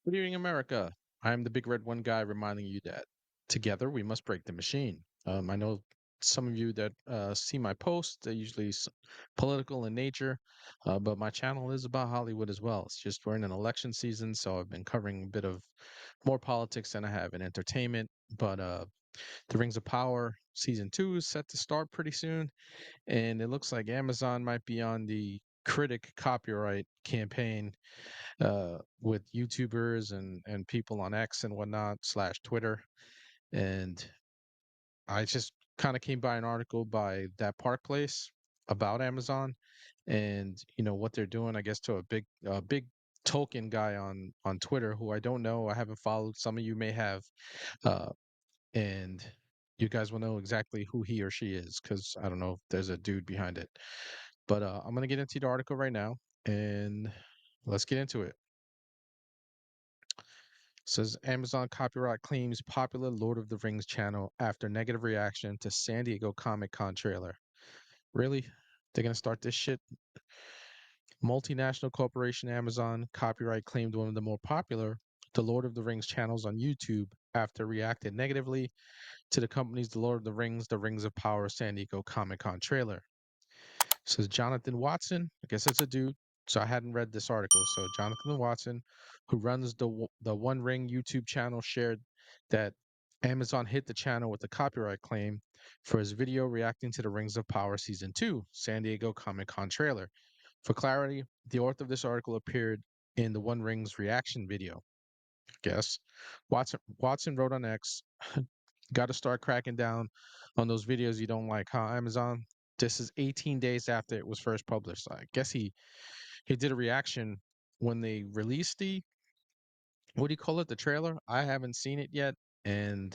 Good evening, America. I am the big red one guy reminding you that together we must break the machine. I know some of you that see my posts, they're usually political in nature, but my channel is about Hollywood as well. It's just we're in an election season, so I've been covering a bit of more politics than I have in entertainment. But The Rings of Power season 2 is set to start pretty soon, and it looks like Amazon might be on the critic copyright campaign with YouTubers and people on X and whatnot slash Twitter. And I just kind of came by an article by that Park Place about Amazon and what they're doing. I guess to a big Tolkien guy on Twitter who I don't know. I haven't followed. Some of you may have, uh, and you guys will know exactly who he or she is because I don't know if there's a dude behind it. But I'm gonna get into the article right now and let's get into it. Says Amazon copyright claims popular Lord of the Rings channel after negative reaction to San Diego Comic Con trailer. Really? They're gonna start this shit? Multinational corporation Amazon copyright claimed one of the more popular The Lord of the Rings channels on YouTube after reacted negatively to the company's The Lord of the Rings of Power San Diego Comic Con trailer. Says Jonathan Watson. I guess it's a dude. So I hadn't read this article. So Jonathan Watson, who runs the One Ring YouTube channel, shared that Amazon hit the channel with a copyright claim for his video reacting to the Rings of Power Season 2 San Diego Comic Con trailer. For clarity, the author of this article appeared in the One Rings reaction video. I guess Watson wrote on X, got to start cracking down on those videos you don't like, huh, Amazon? This is 18 days after it was first published. I guess he did a reaction when they released the what do you call it, the trailer. I haven't seen it yet, and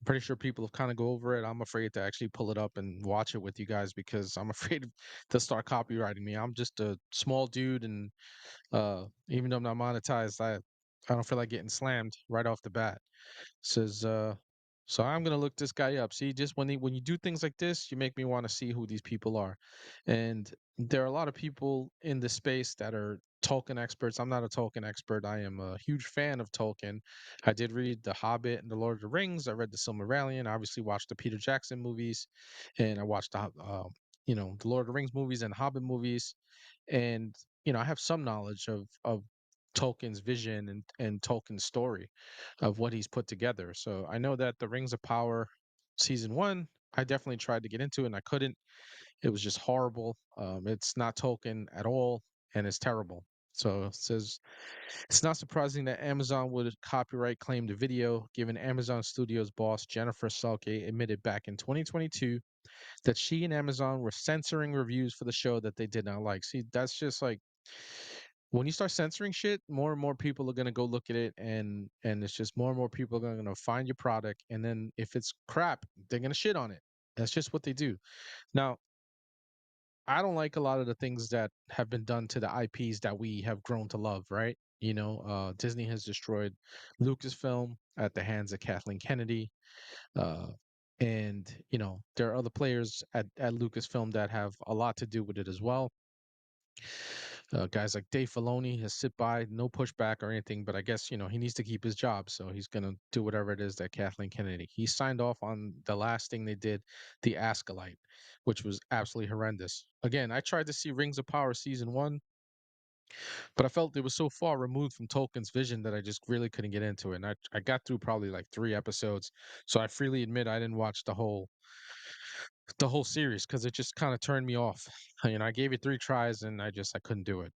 I'm pretty sure people have kind of go over it. I'm afraid to actually pull it up and watch it with you guys because I'm afraid to start copywriting me. I'm just a small dude, and even though I'm not monetized, I don't feel like getting slammed right off the bat. Says, so I'm gonna look this guy up. See, just when you do things like this, you make me want to see who these people are. And there are a lot of people in this space that are Tolkien experts. I'm not a Tolkien expert. I am a huge fan of Tolkien. I did read The Hobbit and The Lord of the Rings. I read The Silmarillion. I obviously watched the Peter Jackson movies, and I watched the Lord of the Rings movies and Hobbit movies. And I have some knowledge of Tolkien's vision and Tolkien's story of what he's put together. So I know that the Rings of Power season one, I definitely tried to get into it and I couldn't. It was just horrible. It's not Tolkien at all, and it's terrible. So it says it's not surprising that Amazon would copyright claim the video, given Amazon Studios boss Jennifer Salke admitted back in 2022 that she and Amazon were censoring reviews for the show that they did not like. See, that's just like when you start censoring shit, more and more people are gonna go look at it, and it's just more and more people are gonna find your product, and then if it's crap, they're gonna shit on it. That's just what they do. Now, I don't like a lot of the things that have been done to the IPs that we have grown to love, right? Disney has destroyed Lucasfilm at the hands of Kathleen Kennedy. Uh, and there are other players at Lucasfilm that have a lot to do with it as well. Guys like Dave Filoni has sit by, no pushback or anything, but I guess he needs to keep his job, so he's gonna do whatever it is that Kathleen Kennedy. He signed off on the last thing they did, the Askalite, which was absolutely horrendous. Again, I tried to see Rings of Power season one, but I felt it was so far removed from Tolkien's vision that I just really couldn't get into it. And I got through probably like 3 episodes, so I freely admit I didn't watch the whole series because it just kind of turned me off. I gave it 3 tries and I couldn't do it.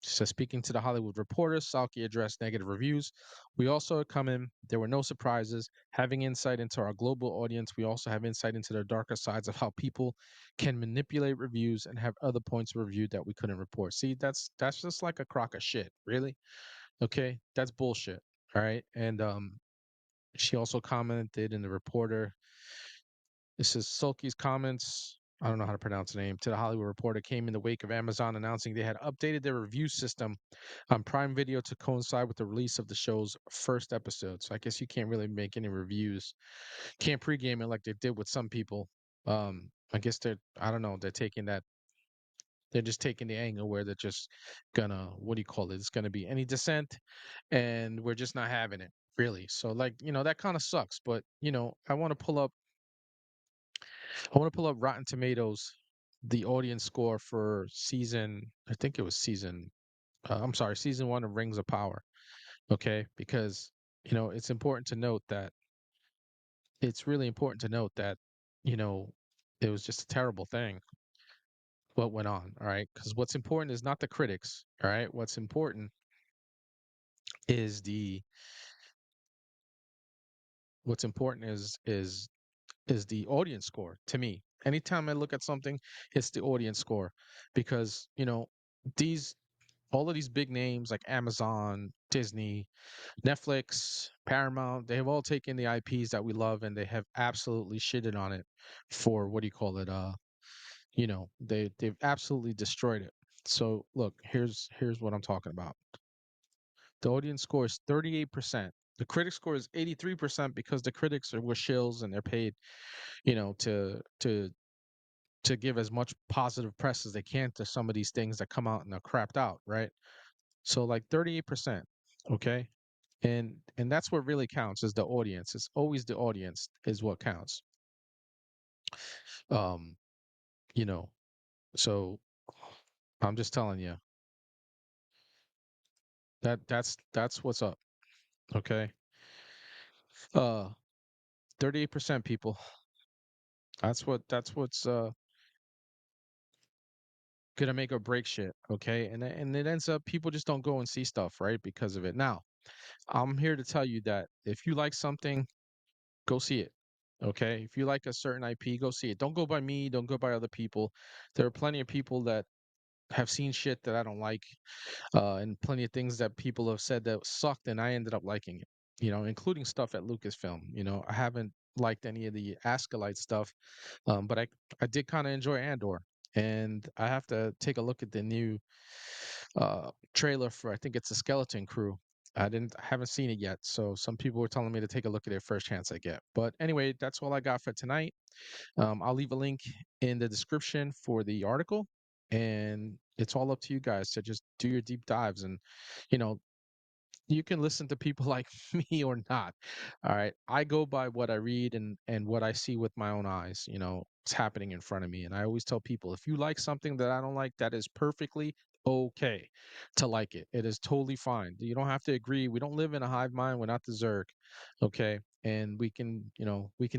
So speaking to the Hollywood Reporter, Salki addressed negative reviews. We also come in. There were no surprises. Having insight into our global audience, we also have insight into the darker sides of how people can manipulate reviews and have other points of review that we couldn't report. See, that's just like a crock of shit, really. Okay, that's bullshit. All right, and she also commented in the Reporter. This is Sulky's comments. I don't know how to pronounce the name. To the Hollywood Reporter came in the wake of Amazon announcing they had updated their review system on Prime Video to coincide with the release of the show's first episode. So I guess you can't really make any reviews. Can't pregame it like they did with some people. I guess I don't know, they're taking They're just taking the angle where they're just gonna, what do you call it? It's gonna be any dissent, and we're just not having it, really. So, like, that kind of sucks. But I want to pull up Rotten Tomatoes, the audience score for season. I think it was season. I'm sorry, season one of Rings of Power. Okay, because it's important to note that it's really important to note that you know it was just a terrible thing what went on. All right, because what's important is not the critics. All right, what's important is the what's important is the audience score to me. Anytime I look at something, it's the audience score because these all of these big names like Amazon, Disney, Netflix, Paramount, they have all taken the IPs that we love and they have absolutely shitted on it for what do you call it? They've absolutely destroyed it. So look, here's what I'm talking about. The audience score is 38%. The critic score is 83% because the critics were shills and they're paid, to give as much positive press as they can to some of these things that come out and are crapped out, right? So like 38%, okay? And that's what really counts is the audience. It's always the audience is what counts. Um, you know, so I'm just telling you that's what's up, okay? Uh 38% people. That's what's gonna make or break shit, okay? And it ends up people just don't go and see stuff, right? Because of it. Now, I'm here to tell you that if you like something, go see it. Okay? If you like a certain IP, go see it. Don't go by me, don't go by other people. There are plenty of people that have seen shit that I don't like, and plenty of things that people have said that sucked, and I ended up liking it. Including stuff at Lucasfilm. I haven't liked any of the Askalite stuff, but I did kind of enjoy Andor, and I have to take a look at the new trailer for I think it's a Skeleton Crew. I haven't seen it yet, so some people were telling me to take a look at it first chance I get. But anyway, that's all I got for tonight. I'll leave a link in the description for the article, and it's all up to you guys to just do your deep dives and you know you can listen to people like me or not. All right. I go by what I read and what I see with my own eyes. It's happening in front of me. And I always tell people if you like something that I don't like, that is perfectly okay to like it. It is totally fine. You don't have to agree. We don't live in a hive mind. We're not the Zerg. Okay. And we can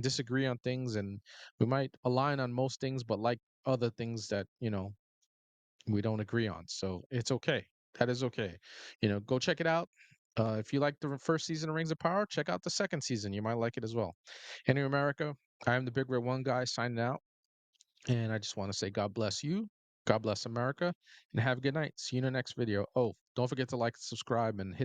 disagree on things and we might align on most things, but like other things that, we don't agree on. So it's okay. That is okay. Go check it out. If you like the first season of Rings of Power, check out the second season. You might like it as well. Anyway, America, I am the Big Red One guy signing out. And I just want to say God bless you. God bless America. And have a good night. See you in the next video. Oh, don't forget to like, subscribe, and hit